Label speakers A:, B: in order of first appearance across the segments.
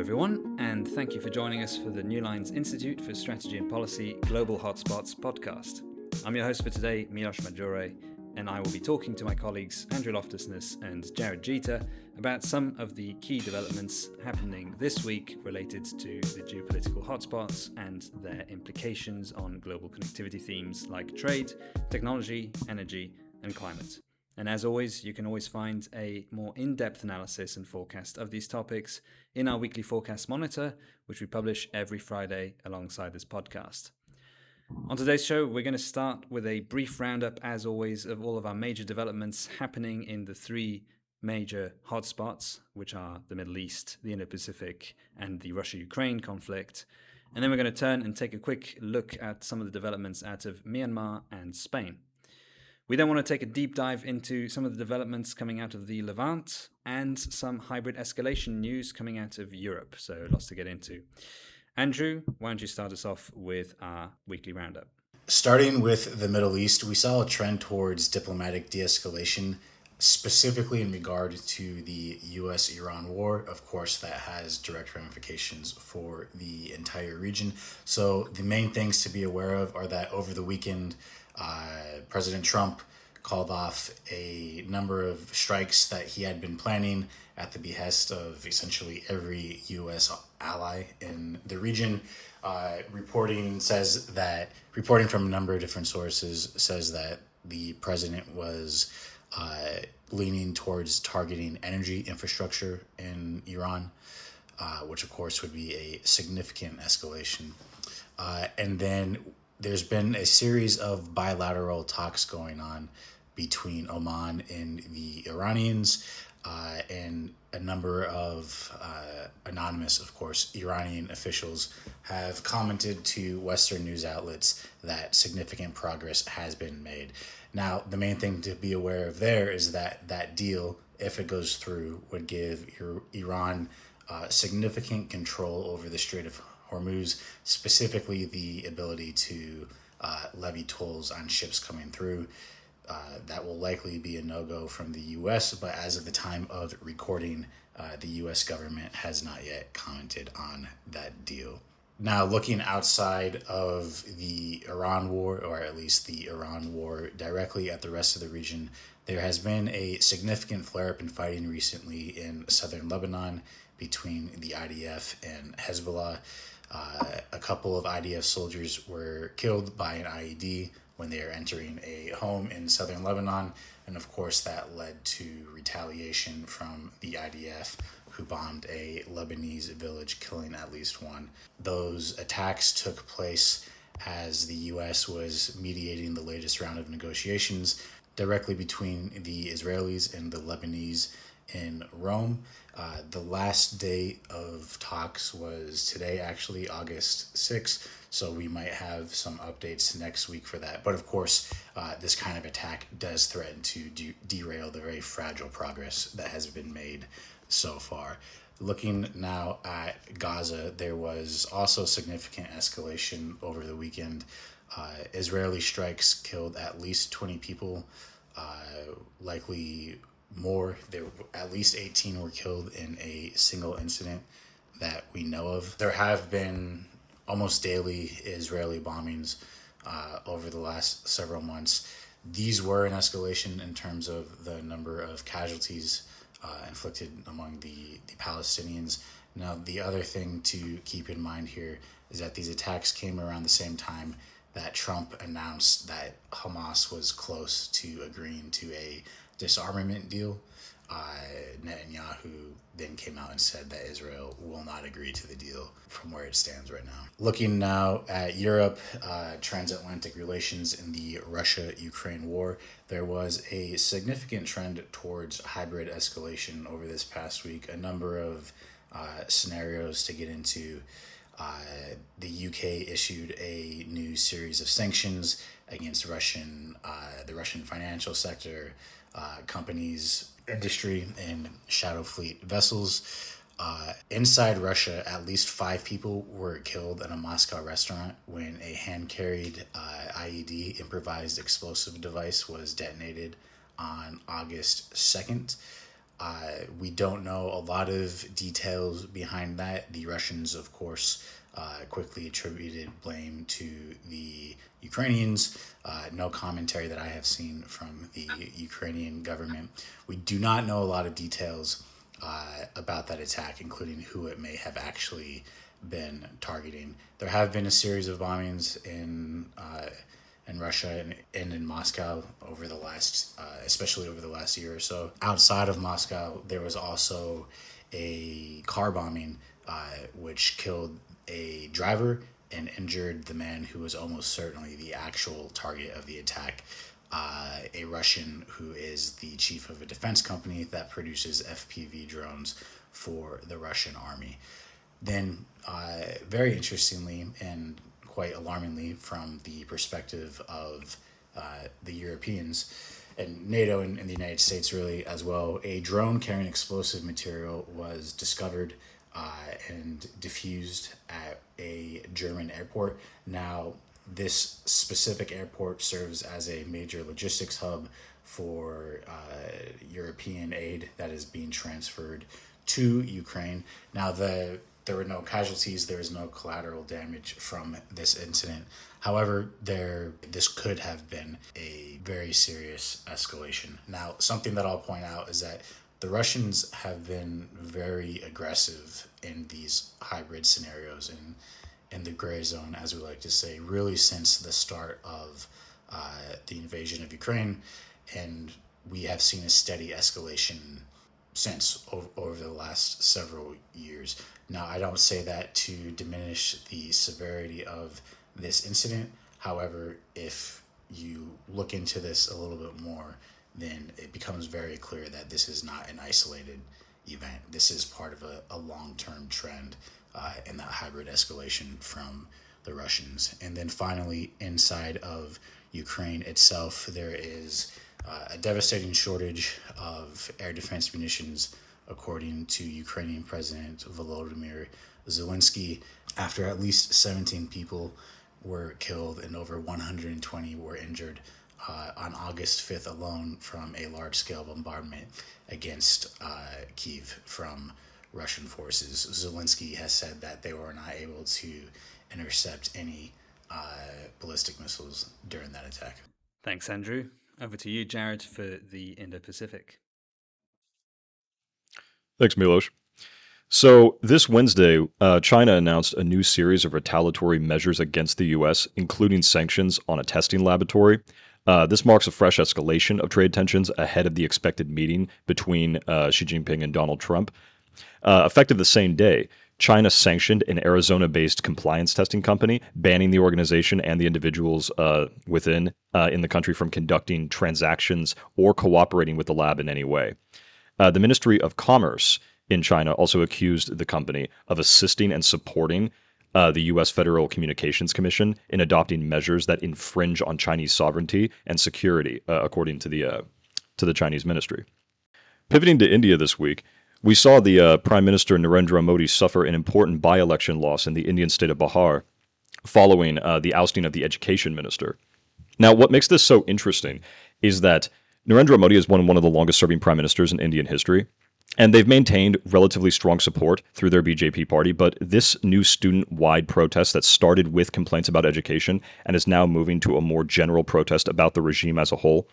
A: everyone, and thank you for joining us for the New Lines Institute for Strategy and Policy Global Hotspots podcast. I'm your host for today, Miloš Majore, and I will be talking to my colleagues Andrew Loftusness and Jared Jeter about some of the key developments happening this week related to the geopolitical hotspots and their implications on global connectivity themes like trade, technology, energy, and climate. And as always, you can always find a more in-depth analysis and forecast of these topics in our weekly forecast monitor, which we publish every Friday alongside this podcast. On today's show, we're going to start with a brief roundup, as always, of all of our major developments happening in the three major hotspots, which are the Middle East, the Indo-Pacific, and the Russia-Ukraine conflict. And then we're going to turn and take a quick look at some of the developments out of Myanmar and Spain. We then want to take a deep dive into some of the developments coming out of the Levant and some hybrid escalation news coming out of Europe. So lots to get into. Andrew, why don't you start us off with our weekly roundup?
B: Starting with the Middle East, we saw a trend towards diplomatic de-escalation, specifically in regard to the U.S.-Iran war. Of course, that has direct ramifications for the entire region. So the main things to be aware of are that over the weekend, President Trump called off a number of strikes that he had been planning at the behest of essentially every U.S. ally in the region. Reporting from a number of different sources says that the president was leaning towards targeting energy infrastructure in Iran, which of course would be a significant escalation. And then there's been a series of bilateral talks going on between Oman and the Iranians, and a number of anonymous, of course, Iranian officials have commented to Western news outlets that significant progress has been made. Now, the main thing to be aware of there is that that deal, if it goes through, would give Iran significant control over the Strait of Hormuz, specifically the ability to levy tolls on ships coming through. That will likely be a no-go from the U.S., but as of the time of recording, the U.S. government has not yet commented on that deal. Now, looking outside of the Iran war, or at least the Iran war directly at the rest of the region, there has been a significant flare-up in fighting recently in southern Lebanon between the IDF and Hezbollah. A couple of IDF soldiers were killed by an IED when they are entering a home in southern Lebanon, and of course that led to retaliation from the IDF, who bombed a Lebanese village, killing at least one. Those attacks took place as the U.S. was mediating the latest round of negotiations directly between the Israelis and the Lebanese in Rome. The last day of talks was today, actually, August 6th, so we might have some updates next week for that. But of course, this kind of attack does threaten to derail the very fragile progress that has been made so far. Looking now at Gaza, there was also significant escalation over the weekend. Israeli strikes killed at least 20 people, likely more. There at least 18 were killed in a single incident that we know of. There have been almost daily Israeli bombings over the last several months. These were an escalation in terms of the number of casualties inflicted among the Palestinians. Now, the other thing to keep in mind here is that these attacks came around the same time that Trump announced that Hamas was close to agreeing to a disarmament deal. Netanyahu then came out and said that Israel will not agree to the deal from where it stands right now. Looking now at Europe, transatlantic relations in the Russia-Ukraine war, there was a significant trend towards hybrid escalation over this past week. A number of scenarios to get into. The UK issued a new series of sanctions against the Russian financial sector, companies, industry, and shadow fleet vessels. Inside Russia, at least 5 people were killed at a Moscow restaurant when a hand-carried IED, improvised explosive device, was detonated on August 2nd. We don't know a lot of details behind that. The Russians, of course, quickly attributed blame to the Ukrainians. No commentary that I have seen from the Ukrainian government. We do not know a lot of details about that attack, including who it may have actually been targeting. There have been a series of bombings in Russia and in Moscow over the last, especially over the last year or so. Outside of Moscow, there was also a car bombing which killed a driver and injured the man who was almost certainly the actual target of the attack. A Russian who is the chief of a defense company that produces FPV drones for the Russian army. Then, very interestingly and quite alarmingly from the perspective of the Europeans and NATO and the United States really as well, a drone carrying explosive material was discovered and diffused at a German airport. Now, this specific airport serves as a major logistics hub for European aid that is being transferred to Ukraine. Now, there were no casualties. There was no collateral damage from this incident. However, this could have been a very serious escalation. Now, something that I'll point out is that the Russians have been very aggressive in these hybrid scenarios and in the gray zone, as we like to say, really since the start of the invasion of Ukraine. And we have seen a steady escalation since over the last several years. Now, I don't say that to diminish the severity of this incident. However, if you look into this a little bit more, then it becomes very clear that this is not an isolated event. This is part of a long-term trend in that hybrid escalation from the Russians. And then finally, inside of Ukraine itself, there is a devastating shortage of air defense munitions, according to Ukrainian President Volodymyr Zelensky, after at least 17 people were killed and over 120 were injured on August 5th alone from a large-scale bombardment against Kyiv from Russian forces. Zelensky has said that they were not able to intercept any ballistic missiles during that attack.
A: Thanks, Andrew. Over to you, Jared, for the Indo-Pacific.
C: Thanks, Milos. So this Wednesday, China announced a new series of retaliatory measures against the U.S., including sanctions on a testing laboratory. This marks a fresh escalation of trade tensions ahead of the expected meeting between Xi Jinping and Donald Trump. Effective the same day, China sanctioned an Arizona-based compliance testing company, banning the organization and the individuals within in the country from conducting transactions or cooperating with the lab in any way. The Ministry of Commerce in China also accused the company of assisting and supporting the U.S. Federal Communications Commission in adopting measures that infringe on Chinese sovereignty and security, according to the Chinese ministry. Pivoting to India this week, we saw the Prime Minister Narendra Modi suffer an important by-election loss in the Indian state of Bihar following the ousting of the education minister. Now, what makes this so interesting is that Narendra Modi has won one of the longest-serving prime ministers in Indian history, and they've maintained relatively strong support through their BJP party, but this new student-wide protest that started with complaints about education and is now moving to a more general protest about the regime as a whole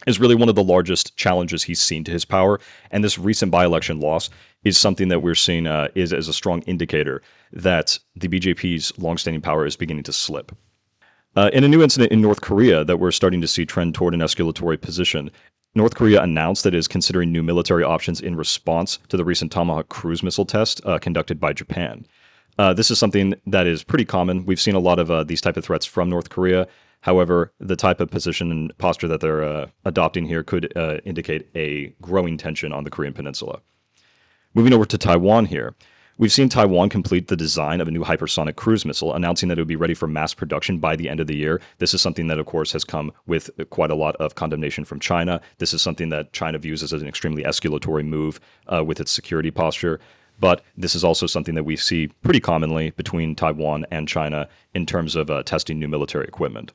C: is really one of the largest challenges he's seen to his power, and this recent by-election loss is something that we're seeing is as a strong indicator that the BJP's longstanding power is beginning to slip. In a new incident in North Korea that we're starting to see trend toward an escalatory position, North Korea announced that it is considering new military options in response to the recent Tomahawk cruise missile test conducted by Japan. This is something that is pretty common. We've seen a lot of these type of threats from North Korea. However, the type of position and posture that they're adopting here could indicate a growing tension on the Korean Peninsula. Moving over to Taiwan here. We've seen Taiwan complete the design of a new hypersonic cruise missile, announcing that it would be ready for mass production by the end of the year. This is something that, of course, has come with quite a lot of condemnation from China. This is something that China views as an extremely escalatory move with its security posture. But this is also something that we see pretty commonly between Taiwan and China in terms of testing new military equipment.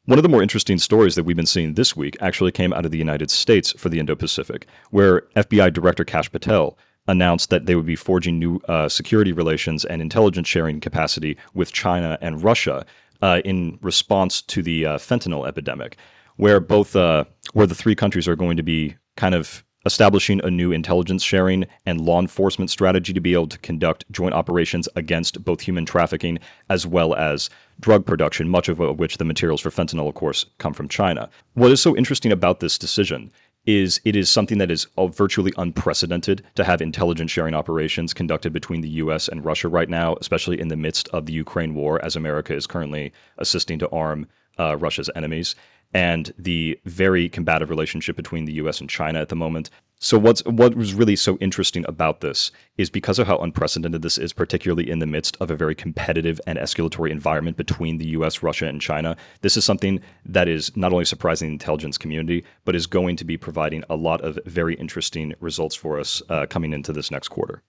C: One of the more interesting stories that we've been seeing this week actually came out of the United States for the Indo-Pacific, where FBI Director Kash Patel announced that they would be forging new security relations and intelligence sharing capacity with China and Russia in response to the fentanyl epidemic, where where the three countries are going to be kind of establishing a new intelligence sharing and law enforcement strategy to be able to conduct joint operations against both human trafficking as well as drug production, much of which the materials for fentanyl, of course, come from China. What is so interesting about this decision is it is something that is virtually unprecedented to have intelligence sharing operations conducted between the U.S. and Russia right now, especially in the midst of the Ukraine war, as America is currently assisting to arm Russia's enemies, and the very combative relationship between the U.S. and China at the moment. So what was really so interesting about this is because of how unprecedented this is, particularly in the midst of a very competitive and escalatory environment between the U.S., Russia, and China, this is something that is not only surprising the intelligence community, but is going to be providing a lot of very interesting results for us coming into this next quarter.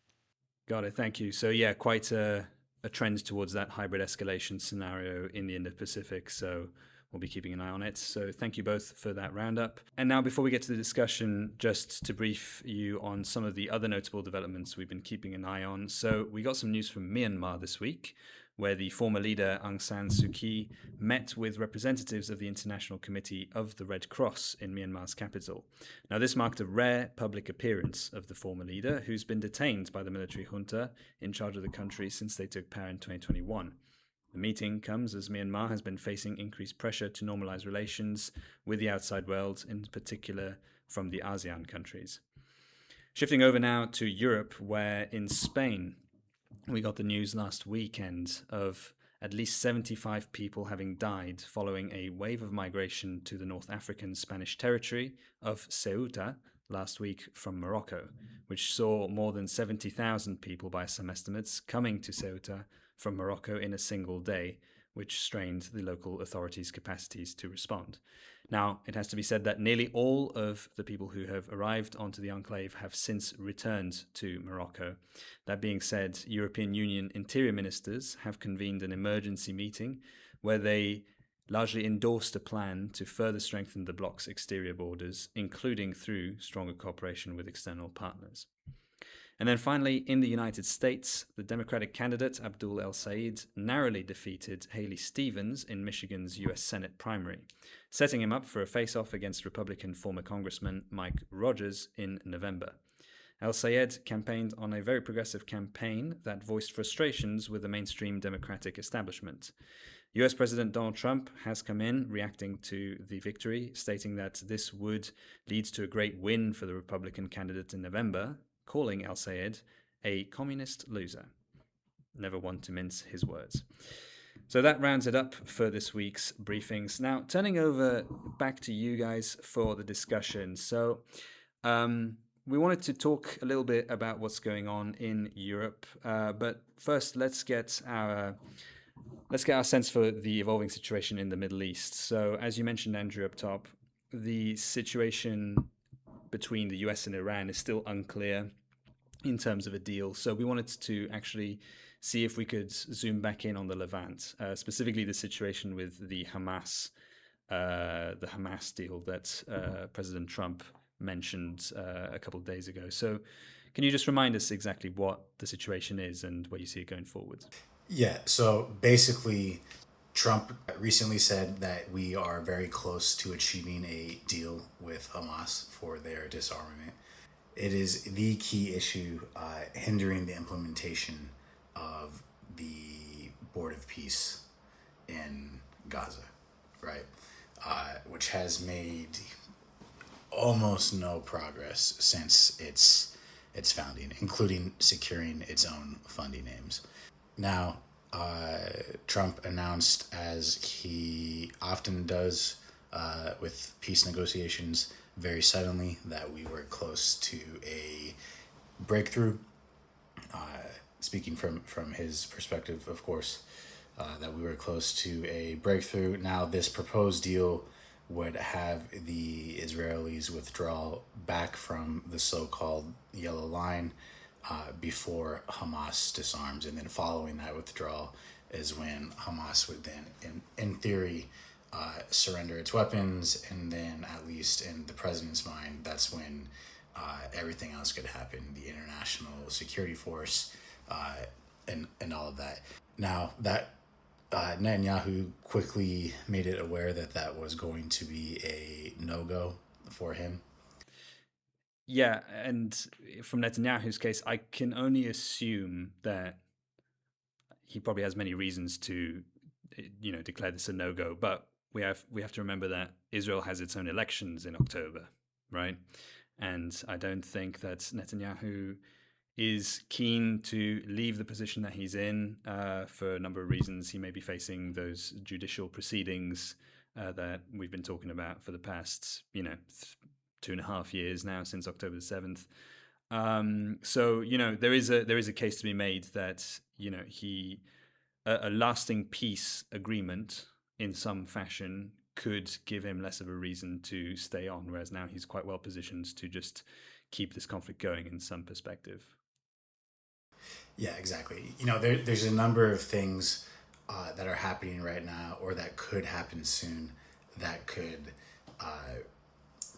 A: Got it. Thank you. So yeah, quite a trend towards that hybrid escalation scenario in the Indo-Pacific. So we'll be keeping an eye on it. So thank you both for that roundup. And now, before we get to the discussion, just to brief you on some of the other notable developments we've been keeping an eye on. So we got some news from Myanmar this week, where the former leader Aung San Suu Kyi met with representatives of the International Committee of the Red Cross in Myanmar's capital. Now, this marked a rare public appearance of the former leader, who's been detained by the military junta in charge of the country since they took power in 2021. The meeting comes as Myanmar has been facing increased pressure to normalize relations with the outside world, in particular from the ASEAN countries. Shifting over now to Europe, where in Spain, we got the news last weekend of at least 75 people having died following a wave of migration to the North African Spanish territory of Ceuta last week from Morocco, which saw more than 70,000 people by some estimates coming to Ceuta from Morocco in a single day, which strained the local authorities' capacities to respond. Now, it has to be said that nearly all of the people who have arrived onto the enclave have since returned to Morocco. That being said, European Union interior ministers have convened an emergency meeting where they largely endorsed a plan to further strengthen the bloc's exterior borders, including through stronger cooperation with external partners. And then finally, in the United States, the Democratic candidate Abdul El-Sayed narrowly defeated Haley Stevens in Michigan's U.S. Senate primary, setting him up for a face-off against Republican former Congressman Mike Rogers in November. El-Sayed campaigned on a very progressive campaign that voiced frustrations with the mainstream Democratic establishment. US President Donald Trump has come in reacting to the victory, stating that this would lead to a great win for the Republican candidate in November, calling El-Sayed a communist loser. Never one to mince his words. So that rounds it up for this week's briefings. Now, turning over back to you guys for the discussion. So we wanted to talk a little bit about what's going on in Europe. But first, let's get our sense for the evolving situation in the Middle East. So as you mentioned, Andrew, up top, the situation between the US and Iran is still unclear in terms of a deal. So we wanted to actually see if we could zoom back in on the Levant, specifically the situation with the Hamas deal that President Trump mentioned a couple of days ago. So can you just remind us exactly what the situation is and where you see it going forward?
B: Yeah, so basically, Trump recently said that we are very close to achieving a deal with Hamas for their disarmament. It is the key issue hindering the implementation of the Board of Peace in Gaza, right? Which has made almost no progress since its founding, including securing its own funding aims. Now, Trump announced, as he often does with peace negotiations, very suddenly that we were close to a breakthrough. Speaking from his perspective, of course, that we were close to a breakthrough. Now, this proposed deal would have the Israelis withdraw back from the so-called Yellow Line before Hamas disarms, and then following that withdrawal is when Hamas would then, in theory, surrender its weapons, and then, at least in the president's mind, that's when everything else could happen. The international security force, and all of that. Now that Netanyahu quickly made it aware that that was going to be a no-go for him.
A: Yeah, and from Netanyahu's case, I can only assume that he probably has many reasons to, declare this a no-go. But we have to remember that Israel has its own elections in October, right? And I don't think that Netanyahu is keen to leave the position that he's in for a number of reasons. He may be facing those judicial proceedings that we've been talking about for the past, 2.5 years now, since October the 7th. So there is a case to be made that he a lasting peace agreement in some fashion could give him less of a reason to stay on, whereas now he's quite well positioned to just keep this conflict going in some perspective.
B: Yeah, exactly. There's a number of things that are happening right now, or that could happen soon, that could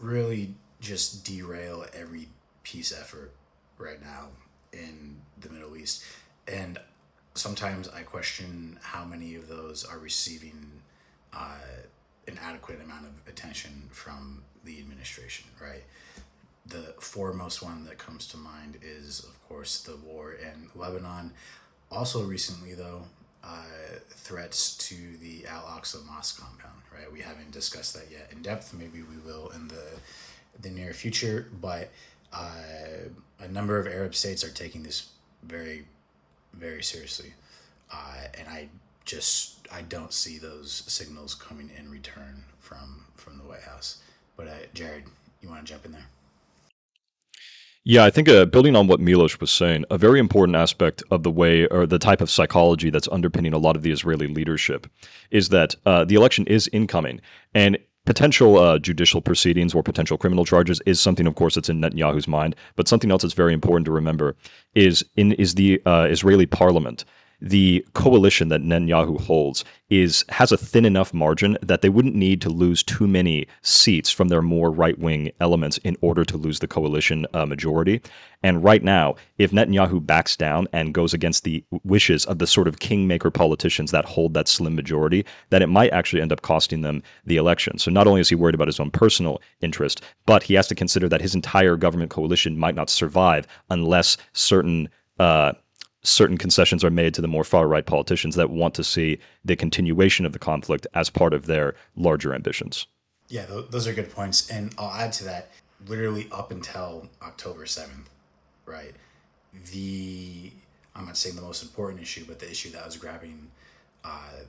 B: really just derail every peace effort right now in the Middle East. And sometimes I question how many of those are receiving an adequate amount of attention from the administration, right? The foremost one that comes to mind is, of course, the war in Lebanon. Also recently, though, threats to the Al-Aqsa Mosque compound, right? We haven't discussed that yet in depth. Maybe we will in the near future, but a number of Arab states are taking this very, very seriously. And I don't see those signals coming in return from the White House. But Jared, you want to jump in there?
C: Yeah, I think building on what Milos was saying, a very important aspect of the way or the type of psychology that's underpinning a lot of the Israeli leadership is that the election is incoming, and potential judicial proceedings or potential criminal charges is something, of course, that's in Netanyahu's mind. But something else that's very important to remember is the Israeli parliament. The coalition that Netanyahu holds has a thin enough margin that they wouldn't need to lose too many seats from their more right-wing elements in order to lose the coalition majority. And right now, if Netanyahu backs down and goes against the wishes of the sort of kingmaker politicians that hold that slim majority, then it might actually end up costing them the election. So not only is he worried about his own personal interest, but he has to consider that his entire government coalition might not survive unless certain concessions are made to the more far-right politicians that want to see the continuation of the conflict as part of their larger ambitions.
B: Yeah, those are good points. And I'll add to that, literally up until October 7th, right? I'm not saying the most important issue, but the issue that was grabbing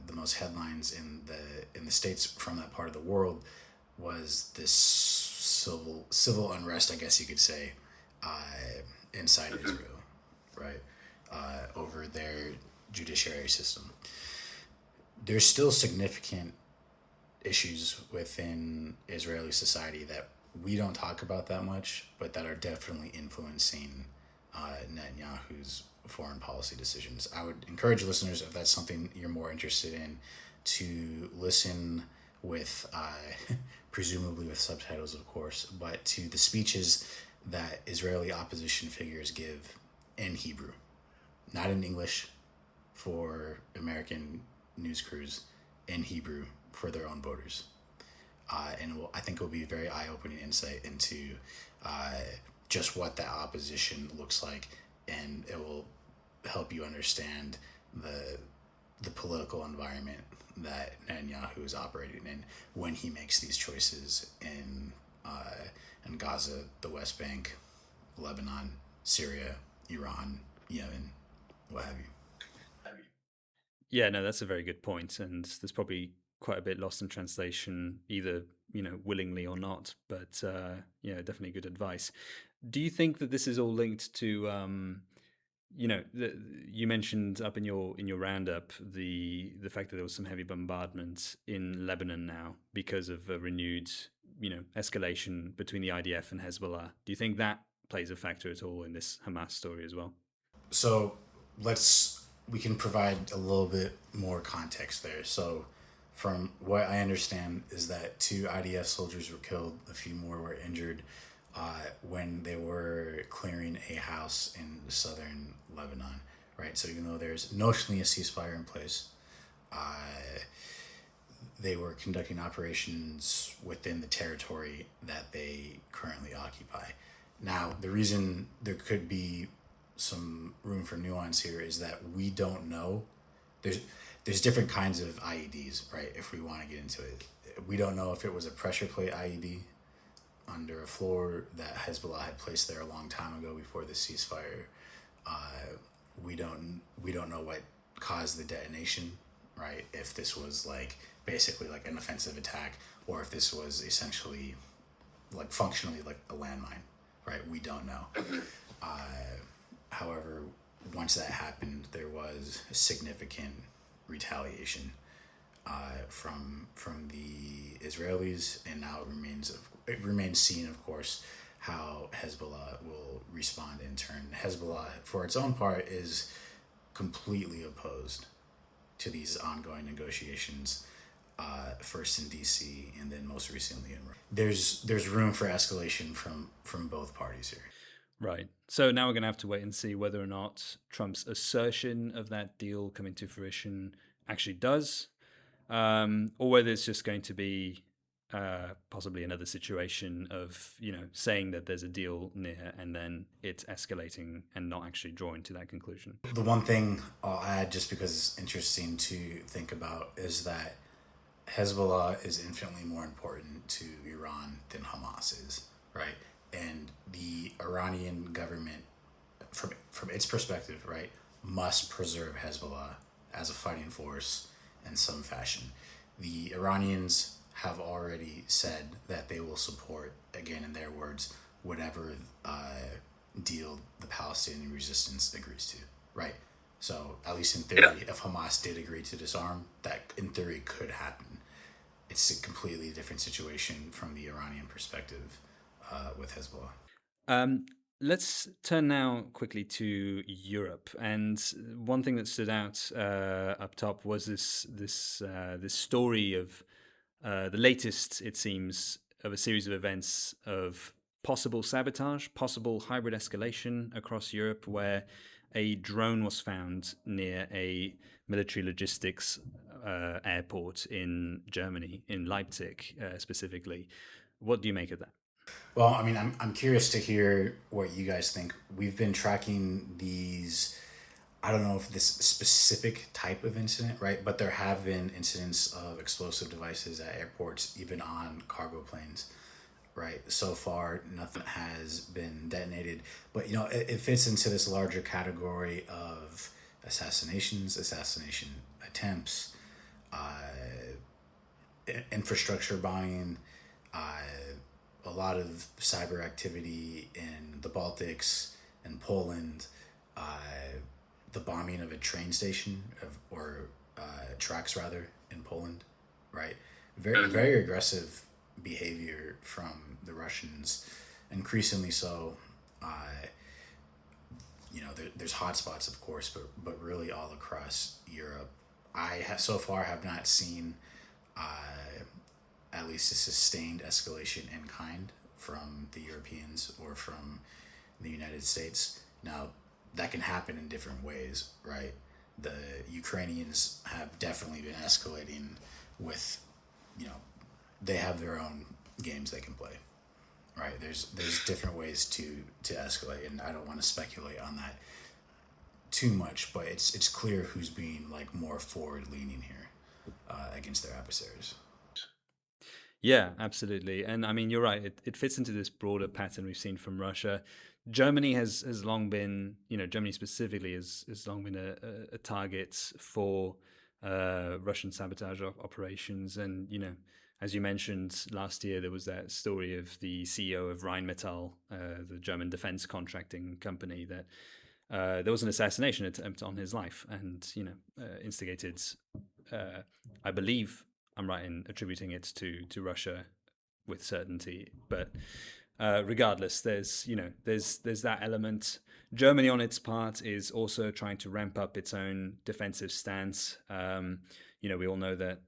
B: the most headlines in the States from that part of the world was this civil unrest, I guess you could say, inside Israel, right? Over their judiciary system. There's still significant issues within Israeli society that we don't talk about that much, but that are definitely influencing Netanyahu's foreign policy decisions. I would encourage listeners, if that's something you're more interested in, to listen with, presumably with subtitles, of course, but to the speeches that Israeli opposition figures give in Hebrew. Not in English for American news crews, in Hebrew for their own voters. And I think it will be a very eye-opening insight into just what that opposition looks like, and it will help you understand the political environment that Netanyahu is operating in when he makes these choices in Gaza, the West Bank, Lebanon, Syria, Iran, Yemen, what have you.
A: Yeah, no, that's a very good point, and there's probably quite a bit lost in translation, either willingly or not. But yeah, definitely good advice. Do you think that this is all linked to you mentioned up in your roundup the fact that there was some heavy bombardment in Lebanon now because of a renewed escalation between the IDF and Hezbollah? Do you think that plays a factor at all in this Hamas story as well?
B: So we can provide a little bit more context there. So From what I understand is that 2 IDF soldiers were killed, a few more were injured when they were clearing a house in southern Lebanon, right? So even though there's notionally a ceasefire in place, they were conducting operations within the territory that they currently occupy. Now, the reason there could be some room for nuance here is that we don't know. There's different kinds of IEDs, right? If we want to get into it, we don't know if it was a pressure plate IED under a floor that Hezbollah had placed there a long time ago before the ceasefire. We don't know what caused the detonation, right? If this was like basically like an offensive attack, or if this was essentially like functionally like a landmine, right? We don't know. However, once that happened, there was a significant retaliation from the Israelis, and now it remains seen, of course, how Hezbollah will respond in turn. Hezbollah, for its own part, is completely opposed to these ongoing negotiations. First in DC and then most recently in Rome. There's room for escalation from both parties here.
A: Right. So now we're going to have to wait and see whether or not Trump's assertion of that deal coming to fruition actually does, or whether it's just going to be possibly another situation of, saying that there's a deal near and then it escalating and not actually drawing to that conclusion.
B: The one thing I'll add, just because it's interesting to think about, is that Hezbollah is infinitely more important to Iran than Hamas is, right? And the Iranian government, from its perspective, right, must preserve Hezbollah as a fighting force in some fashion. The Iranians have already said that they will support, again in their words, whatever deal the Palestinian resistance agrees to, right? So at least in theory, if Hamas did agree to disarm, that in theory could happen. It's a completely different situation from the Iranian perspective with Hezbollah.
A: Let's turn now quickly to Europe, and one thing that stood out up top was this story of the latest, it seems, of a series of events of possible sabotage, possible hybrid escalation across Europe, where a drone was found near a military logistics airport in Germany, in Leipzig specifically. What do you make of that?
B: Well, I mean, I'm curious to hear what you guys think. We've been tracking these. I don't know if this specific type of incident, right? But there have been incidents of explosive devices at airports, even on cargo planes, right? So far, nothing has been detonated. But, it fits into this larger category of assassination attempts, infrastructure bombing, a lot of cyber activity in the Baltics and Poland, the bombing of a train station or tracks rather in Poland, right? Very, very aggressive behavior from the Russians, increasingly so. There's hotspots, of course, but really all across Europe. So far have not seen at least a sustained escalation in kind from the Europeans or from the United States. Now, that can happen in different ways, right? The Ukrainians have definitely been escalating with, they have their own games they can play, right? There's different ways to escalate, and I don't want to speculate on that too much, but it's clear who's being like more forward leaning here against their adversaries.
A: Yeah, absolutely. And I mean, you're right. It fits into this broader pattern we've seen from Russia. Germany has long been, Germany specifically has long been a target for Russian sabotage operations. And, as you mentioned last year, there was that story of the CEO of Rheinmetall, the German defense contracting company, that there was an assassination attempt on his life and, instigated, I believe, I'm right in attributing it to Russia with certainty, but regardless, there's that element. Germany, on its part, is also trying to ramp up its own defensive stance. We all know that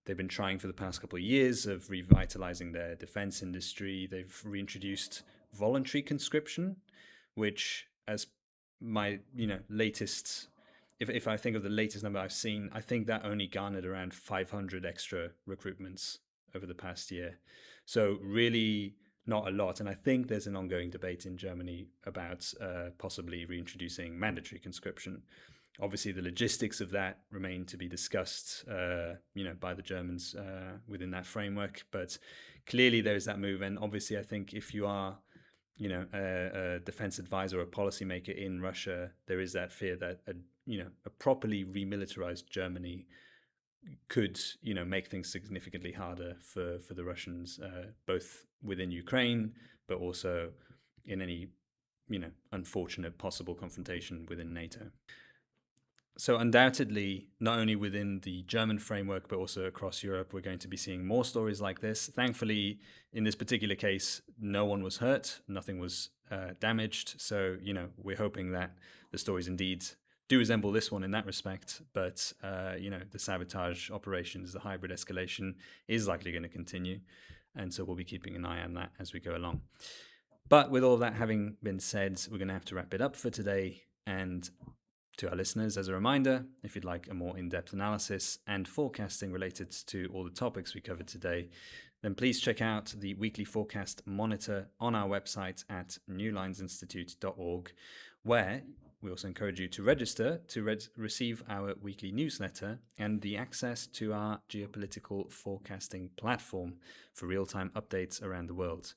A: they've been trying for the past couple of years of revitalizing their defense industry. They've reintroduced voluntary conscription, which, as my latest, if I think of the latest number I've seen, I think that only garnered around 500 extra recruitments over the past year. So really not a lot. And I think there's an ongoing debate in Germany about possibly reintroducing mandatory conscription. Obviously, the logistics of that remain to be discussed, by the Germans within that framework. But clearly, there is that move. And obviously, I think if you are, a defense advisor or a policymaker in Russia, there is that fear that a properly remilitarized Germany could, make things significantly harder for the Russians, both within Ukraine, but also in any, unfortunate possible confrontation within NATO. So undoubtedly, not only within the German framework, but also across Europe, we're going to be seeing more stories like this. Thankfully, in this particular case, no one was hurt, nothing was damaged. So, we're hoping that the stories indeed do resemble this one in that respect. But, the sabotage operations, the hybrid escalation is likely going to continue. And so we'll be keeping an eye on that as we go along. But with all of that having been said, we're going to have to wrap it up for today. And to our listeners, as a reminder, if you'd like a more in-depth analysis and forecasting related to all the topics we covered today, then please check out the weekly forecast monitor on our website at newlinesinstitute.org, where we also encourage you to register to receive our weekly newsletter and the access to our geopolitical forecasting platform for real-time updates around the world.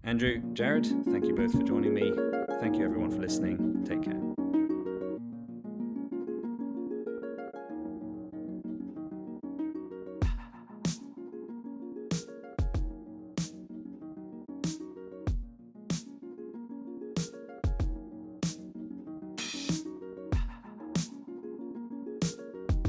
A: Andrew, Jared, thank you both for joining me. Thank you everyone for listening. Take care.